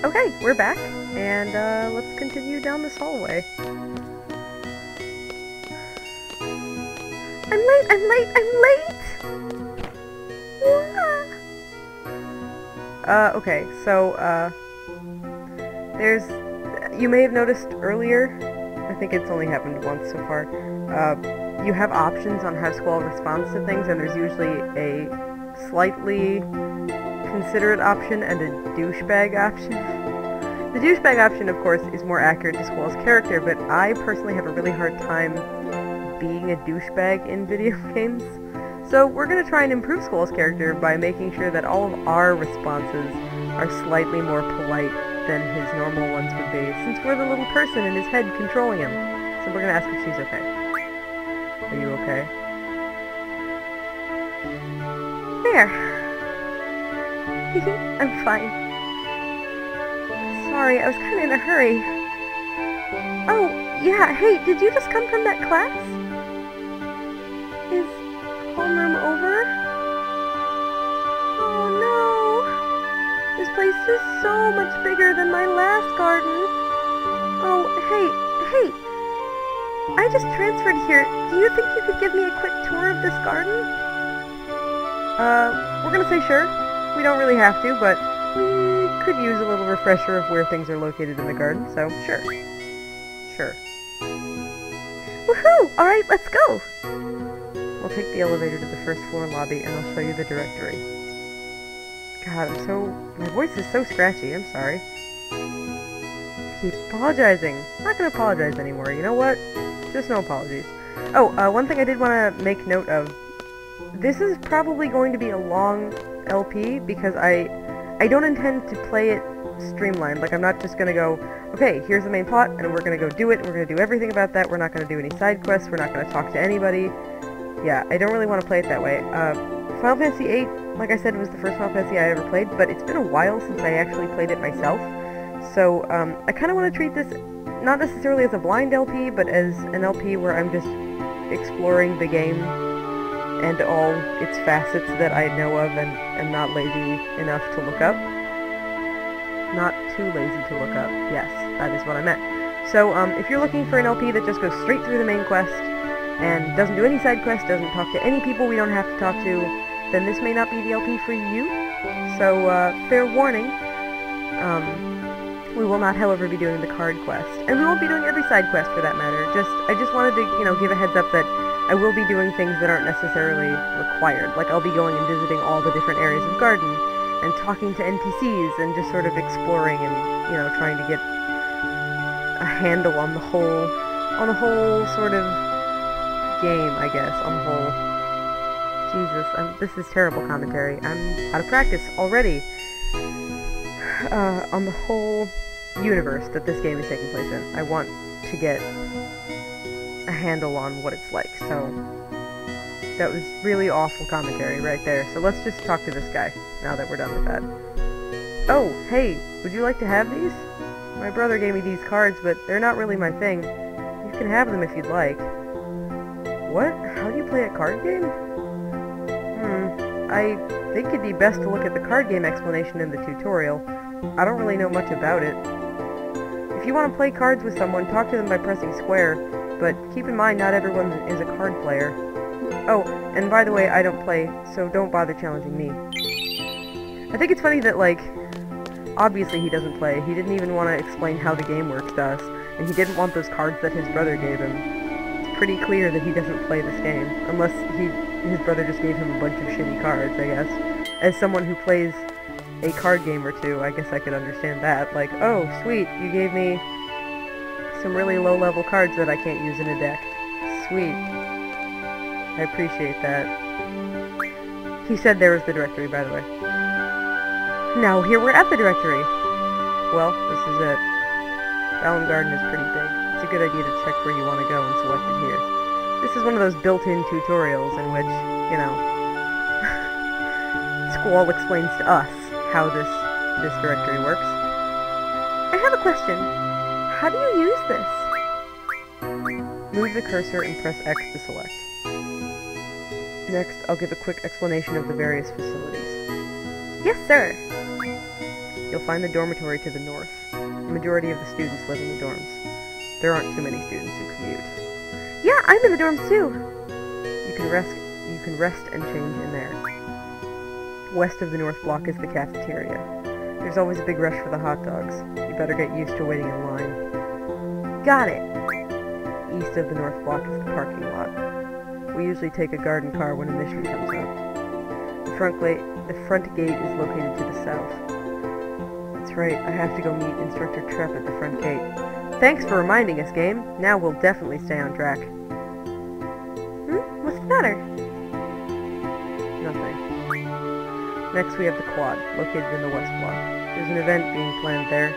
Okay, we're back, and let's continue down this hallway. I'm late! I'm late! I'm late! Okay, so, you may have noticed earlier, I think it's only happened once so far, you have options on how Squall responds to things, and there's usually a slightly considerate option and a douchebag option. The douchebag option, of course, is more accurate to Squall's character, but I personally have a really hard time being a douchebag in video games. So we're going to try and improve Squall's character by making sure that all of our responses are slightly more polite than his normal ones would be, since we're the little person in his head controlling him. So we're going to ask if she's okay. Are you okay? There! I'm fine. Sorry, I was kind of in a hurry. Oh, yeah, hey, did you just come from that class? Is homeroom over? Oh no! This place is so much bigger than my last garden. Oh, hey! I just transferred here. Do you think you could give me a quick tour of this garden? We're gonna say sure. We don't really have to, but we could use a little refresher of where things are located in the garden, so sure. Sure. Woohoo! Alright, let's go! We'll take the elevator to the first floor lobby, and I'll show you the directory. God, my voice is so scratchy, I'm sorry. I keep apologizing. I'm not gonna apologize anymore, you know what? Just no apologies. Oh, one thing I did want to make note of. This is probably going to be a long LP, because I don't intend to play it streamlined. Like, I'm not just gonna go, okay, here's the main plot, and we're gonna go do it, and we're gonna do everything about that, we're not gonna do any side quests, we're not gonna talk to anybody. Yeah, I don't really want to play it that way. Final Fantasy VIII, like I said, was the first Final Fantasy I ever played, but it's been a while since I actually played it myself. So, I kind of want to treat this not necessarily as a blind LP, but as an LP where I'm just exploring the game and all its facets that I know of and am not lazy enough to look up. Not too lazy to look up. Yes, that is what I meant. So, if you're looking for an LP that just goes straight through the main quest, and doesn't do any side quests, doesn't talk to any people we don't have to talk to, then this may not be the LP for you. So, fair warning. We will not, however, be doing the card quest. And we won't be doing every side quest for that matter. I just wanted to, give a heads up that I will be doing things that aren't necessarily required. Like, I'll be going and visiting all the different areas of Garden, and talking to NPCs, and just sort of exploring and, trying to get a handle on the whole sort of game, I guess, on the whole. Jesus, this is terrible commentary. I'm out of practice already. On the whole universe that this game is taking place in. I want to get a handle on what it's like, so that was really awful commentary right there. So let's just talk to this guy, now that we're done with that. Oh, hey, would you like to have these? My brother gave me these cards, but they're not really my thing. You can have them if you'd like. What? How do you play a card game? I think it'd be best to look at the card game explanation in the tutorial. I don't really know much about it. If you want to play cards with someone, talk to them by pressing square, but keep in mind not everyone is a card player. Oh, and by the way, I don't play, so don't bother challenging me. I think it's funny that, obviously he doesn't play. He didn't even want to explain how the game works to us, and he didn't want those cards that his brother gave him. It's pretty clear that he doesn't play this game, unless his brother just gave him a bunch of shitty cards, I guess. As someone who plays a card game or two, I guess I could understand that. Like, oh, sweet, you gave me some really low-level cards that I can't use in a deck. Sweet. I appreciate that. He said there was the directory, by the way. Now, here we're at the directory. Well, this is it. Vallum Garden is pretty big. It's a good idea to check where you want to go and select it here. This is one of those built-in tutorials in which, Squall explains to us how this directory works. I have a question. How do you use this? Move the cursor and press X to select. Next, I'll give a quick explanation of the various facilities. Yes, sir. you'll find the dormitory to the north. The majority of the students live in the dorms. There aren't too many students who commute. Yeah, I'm in the dorms too! You can rest and change in there. West of the north block is the cafeteria. There's always a big rush for the hot dogs. You better get used to waiting in line. Got it! East of the north block is the parking lot. We usually take a garden car when a mission comes up. The front gate is located to the south. That's right, I have to go meet Instructor Trepp at the front gate. Thanks for reminding us, game. Now we'll definitely stay on track. What's the matter? Nothing. Next we have the quad, located in the west block. There's an event being planned there.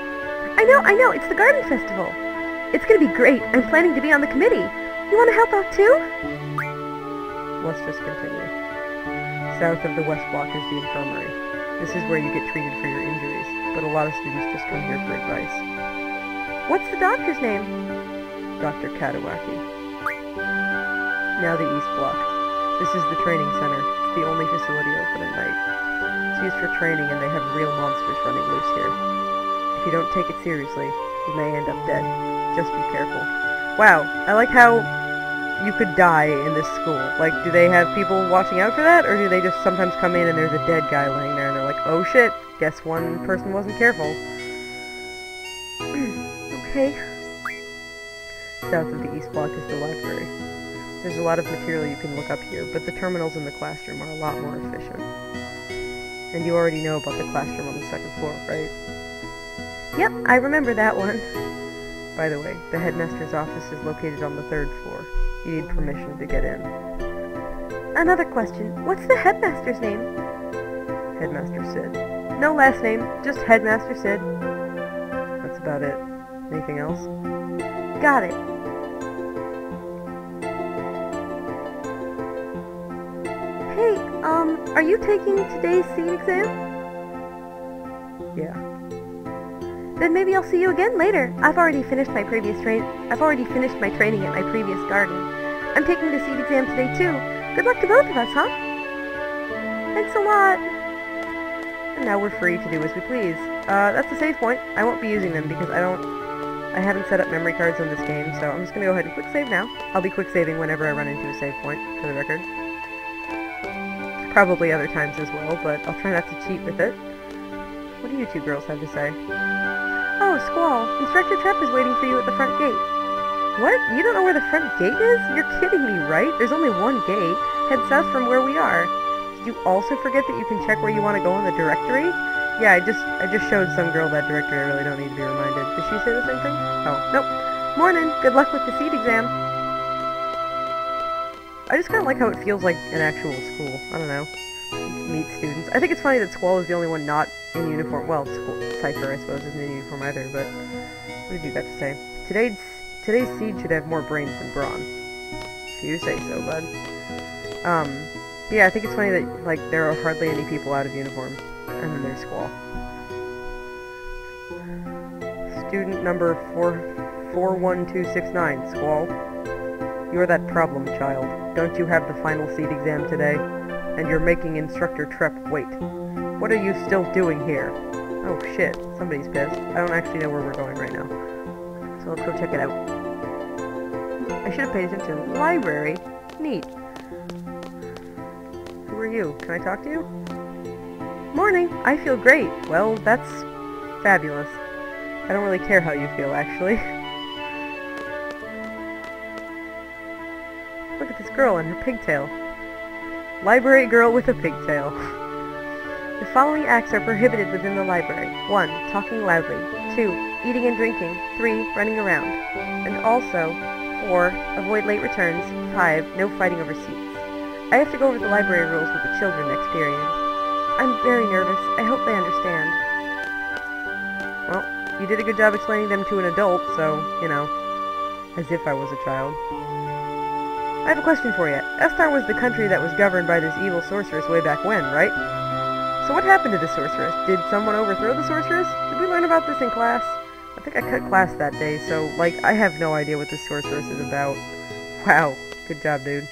I know, it's the garden festival! It's gonna be great. I'm planning to be on the committee. You wanna help out too? Let's just continue. South of the west block is the infirmary. This is where you get treated for your injuries, but a lot of students just come here for advice. What's the doctor's name? Dr. Katawaki. Now the east block. This is the training center. It's the only facility open at night. It's used for training and they have real monsters running loose here. If you don't take it seriously, you may end up dead. Just be careful. Wow, I like how you could die in this school. Like, do they have people watching out for that? Or do they just sometimes come in and there's a dead guy laying there and they're like, oh shit, guess one person wasn't careful. Okay. South of the east block is the library. There's a lot of material you can look up here, but the terminals in the classroom are a lot more efficient. And you already know about the classroom on the second floor, right? Yep, I remember that one. By the way, the headmaster's office is located on the third floor. You need permission to get in. Another question. What's the headmaster's name? Headmaster Sid. No last name, just Headmaster Sid. That's about it. Anything else? Got it. Hey, are you taking today's seed exam? Yeah. Then maybe I'll see you again later. I've already finished my training at my previous garden. I'm taking the seed exam today too. Good luck to both of us, huh? Thanks a lot. And now we're free to do as we please. That's a save point. I won't be using them because I haven't set up memory cards on this game, so I'm just gonna go ahead and quick save now. I'll be quick saving whenever I run into a save point, for the record. Probably other times as well, but I'll try not to cheat with it. What do you two girls have to say? Oh, Squall, Instructor Trepp is waiting for you at the front gate. What? You don't know where the front gate is? You're kidding me, right? There's only one gate. Head south from where we are. Did you also forget that you can check where you want to go in the directory? Yeah, I just showed some girl that directory. I really don't need to be reminded. Did she say the same thing? Oh, nope. Morning. Good luck with the seed exam. I just kind of like how it feels like an actual school. I don't know. Meet students. I think it's funny that Squall is the only one not in uniform. Well, Cypher, I suppose, isn't in uniform either, but what have you got to say? Today's seed should have more brains than brawn. If you say so, bud. Yeah, I think it's funny that, like, there are hardly any people out of uniform. And then there's Squall. Student number 41269, Squall. You're that problem child. Don't you have the final seed exam today? And you're making Instructor Trepp wait. What are you still doing here? Oh shit, somebody's pissed. I don't actually know where we're going right now. So let's go check it out. I should have paid attention. Library? Neat. Who are you? Can I talk to you? Morning! I feel great. Well, that's fabulous. I don't really care how you feel, actually. Look at this girl and her pigtail. Library girl with a pigtail. The following acts are prohibited within the library. 1. Talking loudly. 2. Eating and drinking. 3. Running around. And also, 4. Avoid late returns. 5. No fighting over seats. I have to go over the library rules with the children next period. I'm very nervous. I hope they understand. Well, you did a good job explaining them to an adult, so, you know, as if I was a child. I have a question for you. Estar was the country that was governed by this evil sorceress way back when, right? So what happened to the sorceress? Did someone overthrow the sorceress? Did we learn about this in class? I think I cut class that day, so, like, I have no idea what this sorceress is about. Wow. Good job, dude.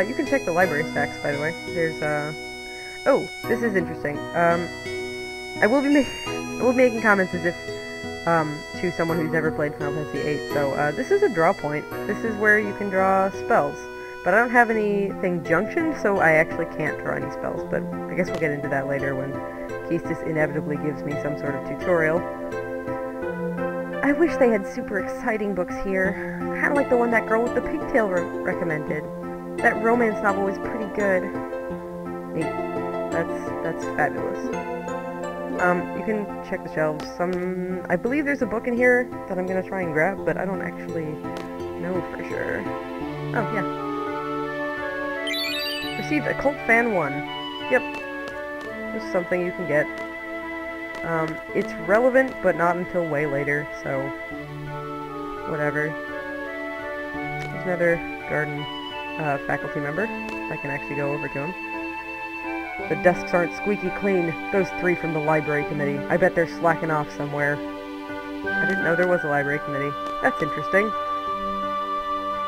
You can check the library stacks, by the way. There's, oh, this is interesting. I will be making comments as if to someone who's never played Final Fantasy VIII. So this is a draw point. This is where you can draw spells. But I don't have anything junctioned, so I actually can't draw any spells. But I guess we'll get into that later when Keistis inevitably gives me some sort of tutorial. I wish they had super exciting books here. Kind of like the one that girl with the pigtail recommended. That romance novel was pretty good. Neat. That's fabulous. You can check the shelves. I believe there's a book in here that I'm gonna try and grab, but I don't actually know for sure. Oh, yeah. Received Occult Fan 1. Yep. This is something you can get. It's relevant, but not until way later, so whatever. There's another garden faculty member. I can actually go over to him. The desks aren't squeaky clean. Those 3 from the library committee. I bet they're slacking off somewhere. I didn't know there was a library committee. That's interesting.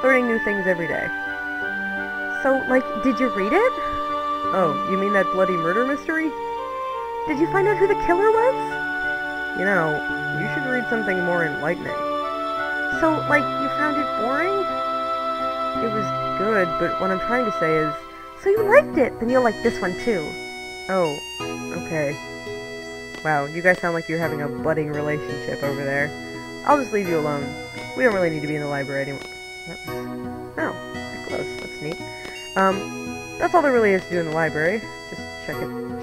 Learning new things every day. So, like, did you read it? Oh, you mean that bloody murder mystery? Did you find out who the killer was? You know, you should read something more enlightening. So, like, you found it boring? It was good, but what I'm trying to say is, so you liked it, then you'll like this one too. Oh, okay. Wow, you guys sound like you're having a budding relationship over there. I'll just leave you alone. We don't really need to be in the library anymore. Oh, they're close. That's neat. That's all there really is to do in the library. Just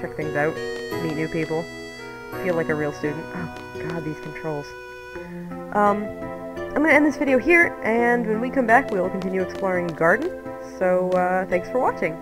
check things out, meet new people, feel like a real student. Oh god, these controls. I'm gonna end this video here, and when we come back, we will continue exploring the garden. So, thanks for watching.